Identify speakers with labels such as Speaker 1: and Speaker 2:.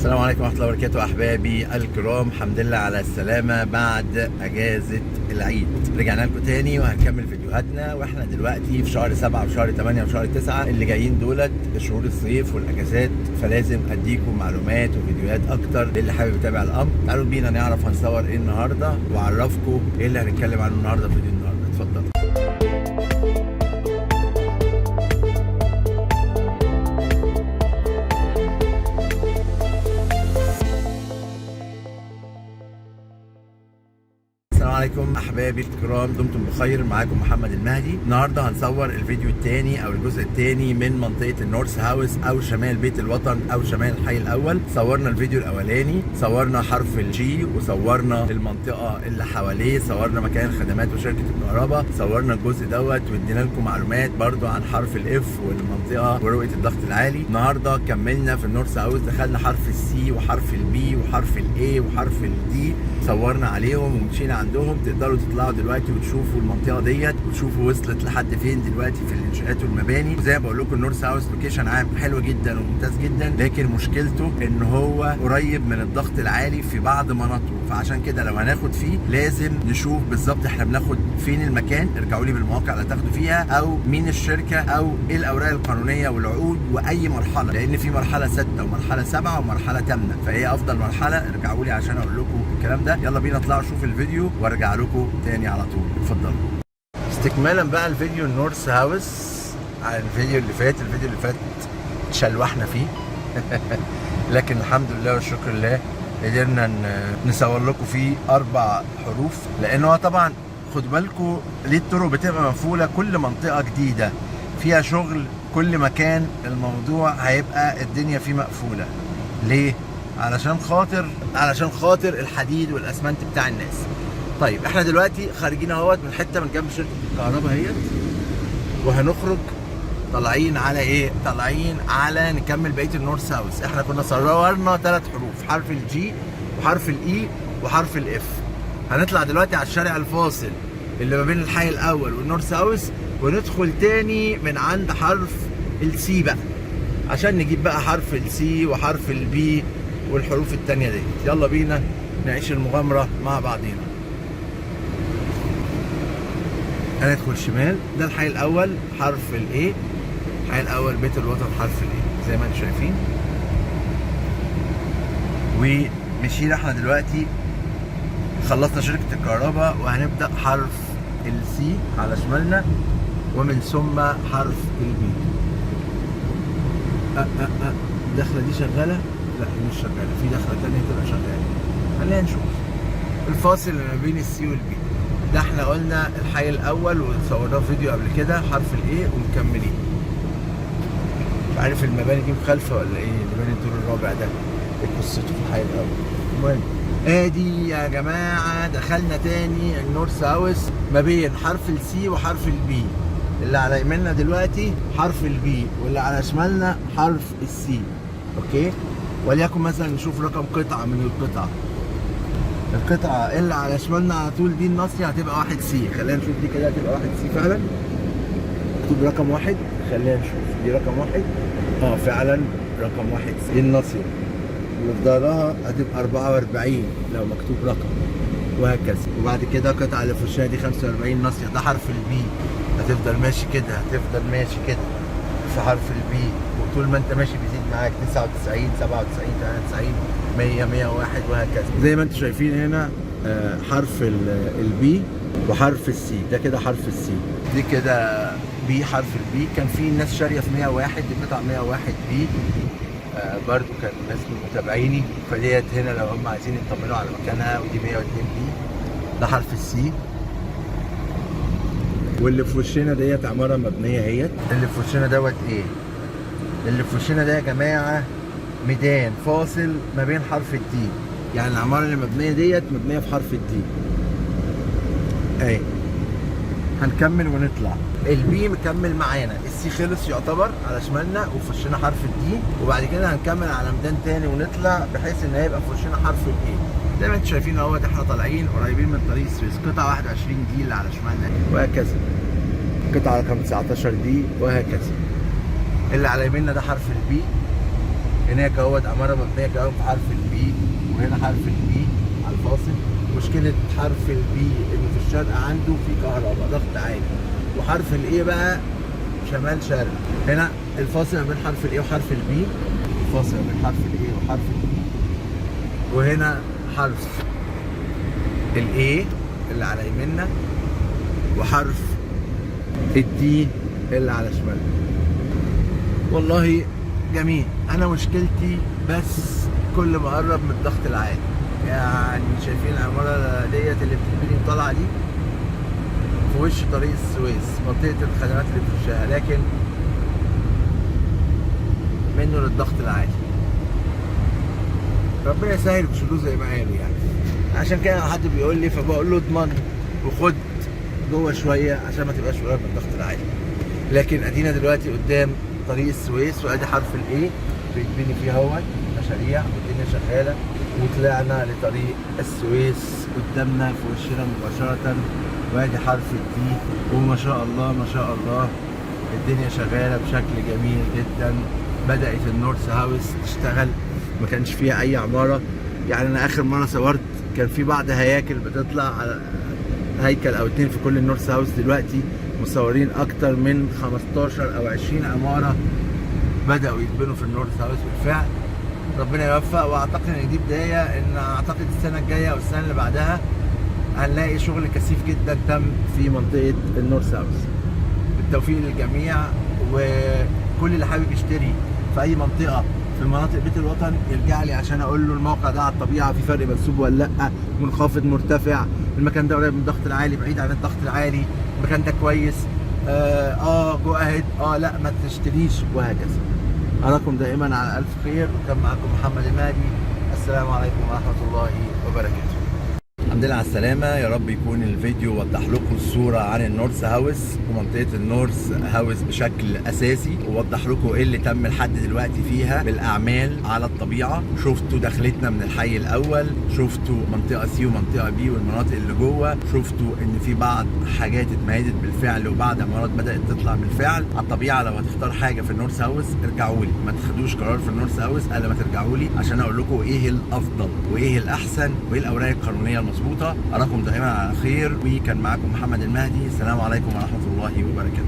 Speaker 1: السلام عليكم ورحمة الله وبركاته أحبابي الكرام. الحمد لله على السلامة بعد أجازة العيد. رجعنا لكم تاني وهنكمل فيديوهاتنا، واحنا دلوقتي في شهر 7 وشهر 8 وشهر 9 اللي جايين دولت شهور الصيف والأجازات، فلازم أديكم معلومات وفيديوهات أكتر للي حابب يتابع الأمر. تعالوا بينا نعرف هنصور إيه النهاردة وأعرفكم إيه اللي هنتكلم عنه النهاردة في فيديو النهاردة. اتفضلوا. السلام عليكم احبابي الكرام، دمتم بخير. معاكم محمد المهدي. النهارده هنصور الفيديو الثاني او الجزء الثاني من منطقه النورث هاوس او شمال بيت الوطن او شمال الحي الاول. صورنا الفيديو الاولاني، صورنا حرف الجي وصورنا المنطقه اللي حواليه، صورنا مكان الخدمات وشركه الكهرباء، صورنا الجزء دوت وادينا لكم معلومات برضو عن حرف الاف والمنطقه ورؤيه الضغط العالي. النهارده كملنا في النورث هاوس، دخلنا حرف السي وحرف البي وحرف الاي وحرف الدي، صورنا عليهم ومشينا عندهم. تقدروا تطلعوا دلوقتي وتشوفوا المنطقه ديت وتشوفوا وصلت لحد فين دلوقتي في الانشاءات والمباني. زي ما بقول لكم النورث هاوس لوكيشن عام حلو جدا وممتاز جدا، لكن مشكلته ان هو قريب من الضغط العالي في بعض مناطقه، فعشان كده لو هناخد فيه لازم نشوف بالظبط احنا بناخد فين المكان. ارجعوا لي بالمواقع اللي هتاخدوا فيها او مين الشركه او ايه الاوراق القانونيه والعقود واي مرحله، لان في مرحله 6 ومرحله 7 ومرحله 8، فهي افضل مرحله. ارجعوا لي عشان اقول لكم الكلام ده. يلا بينا اطلعوا شوف الفيديو وارجع لكم تاني على طول. اتفضلوا. استكمالا بقى الفيديو النورث هاوس عن الفيديو اللي فات. الفيديو اللي فات شلوحنا فيه لكن الحمد لله والشكر لله قدرنا نصور لكم فيه 4 حروف، لان هو طبعا خدوا بالكم ليه الطرق بتبقى مقفوله. كل منطقه جديده فيها شغل، كل مكان الموضوع هيبقى الدنيا فيه مقفوله. ليه؟ علشان خاطر الحديد والاسمنت بتاع الناس. طيب احنا دلوقتي خارجين اهوت من حته من جنب شركه الكهرباء اهيت، وهنخرج طالعين على ايه؟ طالعين على نكمل بقيه النورث هاوس. احنا كنا صورنا 3 حروف، حرف الجي وحرف الاي وحرف الاف. هنطلع دلوقتي على الشارع الفاصل اللي ما بين الحي الاول والنورث هاوس، وندخل تاني من عند حرف السي بقى عشان نجيب بقى حرف السي وحرف البي والحروف التانية دي. يلا بينا نعيش المغامرة مع بعضينا. هندخل شمال، ده الحي الأول حرف الإيه، الحي الأول بيت الوطن حرف الإيه زي ما انتم شايفين. ومشينا احنا دلوقتي خلصنا شركة الكهرباء وهنبدأ حرف السي على شمالنا ومن ثم حرف البي. الدخلة دي شغالة؟ لا مش شغالة، في دخلة تانية تبقى شغالة. خلينا نشوف الفاصل اللي ما بين السي والبي. ده احنا قلنا الحي الأول وصورناه فيديو قبل كده، حرف الإيه ومكملين. مش عارف المباني دي مخالفة ولا إيه؟ المباني الدور الرابع ده إيه قصته في الحي الأول؟ المهم ادي يا جماعة دخلنا تاني النورث هاوس ما بين حرف السي وحرف البي. اللي على يميننا دلوقتي حرف البي واللي على شمالنا حرف السي. اوكي، وليكن مثلا نشوف رقم قطعه من القطعه اللي على شمالنا على طول، دي الناصيه هتبقى 1 سي. خلينا نشوف دي كده هتبقى 1 سي فعلا. مكتوب رقم 1، خلينا نشوف دي رقم 1. فعلا رقم 1 سي دي الناصيه، وفي ظهرها هتبقى 44 لو مكتوب رقم، وهكذا. وبعد كده القطعه اللي في وشها دي 45 ناصيه، ده حرف البي. هتفضل ماشي كده في حرف البي، وطول ما انت ماشي بيزيد معاك 99 97 98 100 101 وهكذا. زي ما انتم شايفين هنا حرف البي وحرف السي. ده كده حرف السي، دي كده بي حرف البي. كان في ناس شاريه في 101، دي قطعه 101 بي برضو، كان ناس من متابعيني، فديت هنا لو هم عايزين يطمنوا على مكانها. ودي 102 بي، ده حرف السي. واللي في وشنا ديت عماره مبنيه اهيت. اللي في وشنا دوت ايه؟ اللي في وشنا ده يا جماعه ميدان فاصل ما بين حرف الدي، يعني العماره اللي مبنيه ديت مبنيه في حرف الدي اهي. هنكمل ونطلع. البي مكمل معانا، السي خلص يعتبر على شمالنا وفي وشنا حرف الدي، وبعد كده هنكمل على ميدان تاني ونطلع بحيث ان هيبقى في وشنا حرف الايه. زي ما انتم شايفين اهوت احنا طالعين قريبين من طريق السويس. قطعه 21 دي اللي على شمالنا وهكذا، قطعه رقم 19 دي وهكذا. اللي على يميننا ده حرف البي، هناك اهوت عماره مبنيه كمان في حرف البي، وهنا حرف البي على الفاصل. مشكله حرف البي انه في الشرق عنده في كهرباء ضغط عالي، وحرف الايه بقى شمال شرق. هنا الفاصل ما بين حرف الايه وحرف البي، الفاصل ما بين حرف الايه وحرف البي، وهنا حرف الايه اللي على يميننا وحرف الدي اللي على شمالنا. والله جميل. انا مشكلتي بس كل ما اقرب من الضغط العالي، يعني شايفين العماره ديت اللي بتبني طالعه دي في وش طريق السويس، منطقه الخدمات اللي بتخشها، لكن منه للضغط العالي. ربنا يسهل بشروط زي ما قالوا يعني. عشان كده حد بيقول لي فبقول له اضمن وخد جوه شويه عشان ما تبقاش قريب من الضغط العالي. لكن ادينا دلوقتي قدام طريق السويس، وادي حرف الايه بيتبني فيه اهوت مشاريع والدنيا شغاله، وطلعنا لطريق السويس قدامنا في وشنا مباشره، وادي حرف الدي، وما شاء الله ما شاء الله الدنيا شغاله بشكل جميل جدا. بدات النورث هاوس تشتغل، ما كانش فيها اي عماره. يعني انا اخر مره صورت كان في بعض هياكل بتطلع على هيكل او اتنين في كل النورث هاوس، دلوقتي مصورين اكتر من 15 او 20 عماره بداوا يتبنوا في النورث هاوس بالفعل. ربنا يوفق، واعتقد ان دي بدايه، ان اعتقد السنه الجايه او السنه اللي بعدها هنلاقي شغل كثيف جدا تم في منطقه النورث هاوس. بالتوفيق للجميع، وكل اللي حابب يشتري في اي منطقه في مناطق بيت الوطن يرجع لي عشان اقول له الموقع ده على الطبيعه، في فرق منسوب ولا لا، منخفض مرتفع، المكان ده قريب من الضغط العالي بعيد عن الضغط العالي، المكان ده كويس، جو اهيد، لا ما تشتريش، وهكذا. اراكم دائما على الف خير، وكان معكم محمد المهدي. السلام عليكم ورحمه الله وبركاته. الحمد لله على السلامة. يا رب يكون الفيديو وضح لكم الصورة عن النورث هاوس ومنطقة النورث هاوس بشكل أساسي، ووضح لكم إيه اللي تم لحد دلوقتي فيها بالأعمال على الطبيعة. شفتوا دخلتنا من الحي الأول، شفتوا منطقة سي ومنطقة بي والمناطق اللي جوه، شفتوا إن في بعض حاجات اتميزت بالفعل وبعض عمارات بدأت تطلع بالفعل على الطبيعة. لو هتختار حاجة في النورث هاوس ارجعوا لي، ما تاخدوش قرار في النورث هاوس إلا ما ترجعوا لي عشان أقول لكم إيه الأفضل وإيه الأحسن وإيه الأوراق القانونية المظبوطة. أراكم دائما على خير، وكان معكم محمد المهدي. السلام عليكم ورحمة الله وبركاته.